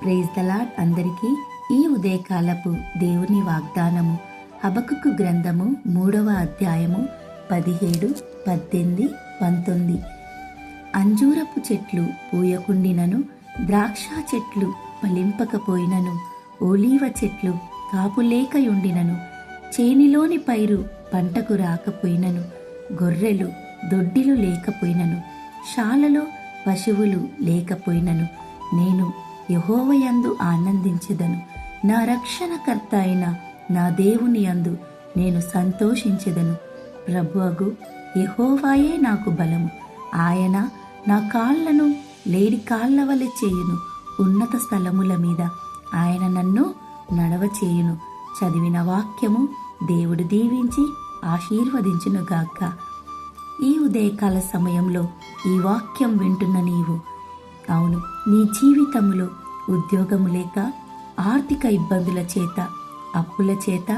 Praise the lord. అందరికీ ఈ ఉదయకాలపు దేవుని వాగ్దానము హబక్కుకు గ్రంథము 3వ అధ్యాయము 17, 18, 19. అంజూరపు చెట్లు పూయకుండినను, ద్రాక్ష చెట్లు ఫలింపకపోయినను, ఓలీవ చెట్లు కాపులేకయుండినను, చేనిలోని పైరు పంటకు రాకపోయినను, గొర్రెలు దొడ్డిలు లేకపోయినను, శాలలో పశువులు లేకపోయినను, నేను యెహోవాయందు ఆనందించెదను. నా రక్షణకర్త అయిన నా దేవుని యందు నేను సంతోషించెదను. ప్రభువగు యెహోవాయే నాకు బలము. ఆయన నా కాళ్లను లేడి కాళ్ల వలె చేయును. ఉన్నత స్థలముల మీద ఆయన నన్ను నడవచేయును. చదివిన వాక్యము దేవుడు దీవించి ఆశీర్వదించునుగాక. ఈ ఉదయకాల సమయంలో ఈ వాక్యం వింటున్న నీవు, అవును, నీ జీవితంలో ఉద్యోగము లేక, ఆర్థిక ఇబ్బందుల చేత, అప్పుల చేత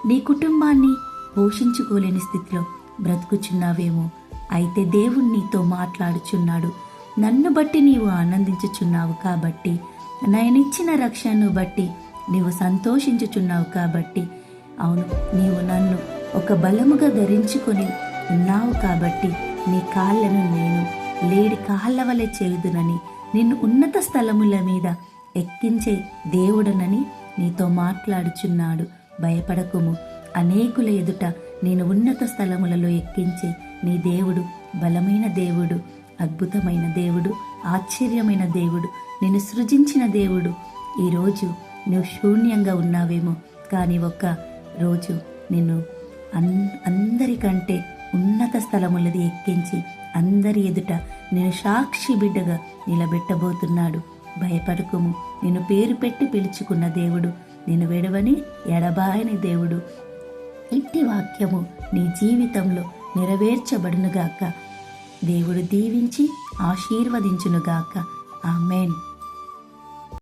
నీ కుటుంబాన్ని పోషించుకోలేని స్థితిలో బ్రతుకుచున్నావేమో. అయితే దేవుడు నీతో మాట్లాడుచున్నాడు. నన్ను బట్టి నీవు ఆనందించుచున్నావు కాబట్టి, నేనిచ్చిన రక్షణను బట్టి నీవు సంతోషించుచున్నావు కాబట్టి, అవును, నీవు నన్ను ఒక బలముగా ధరించుకొని ఉన్నావు కాబట్టి నీ కాళ్ళను నేను లేడి కాళ్ళ వలె చేయుదునని, నిన్ను ఉన్నత స్థలముల మీద ఎక్కించే దేవుడనని నీతో మాట్లాడుచున్నాడు. భయపడకుము. అనేకుల ఎదుట నేను ఉన్నత స్థలములలో ఎక్కించే నీ దేవుడు బలమైన దేవుడు, అద్భుతమైన దేవుడు, ఆశ్చర్యమైన దేవుడు, నిన్ను సృజించిన దేవుడు. ఈరోజు నువ్వు శూన్యంగా ఉన్నావేమో, కానీ ఒక్క రోజు నిన్ను అందరికంటే ఉన్నత స్థలములది ఎక్కించి అందరి ఎదుట నేను సాక్షి బిడ్డగా నిలబెట్టబోతున్నాడు. భయపడకుము. నేను పేరు పెట్టి పిలుచుకున్న దేవుడు, నేను విడవని ఎడబాయని దేవుడు. ఇట్టి వాక్యము నీ జీవితంలో నెరవేర్చబడునుగాక. దేవుడు దీవించి ఆశీర్వదించునుగాక. ఆమేన్.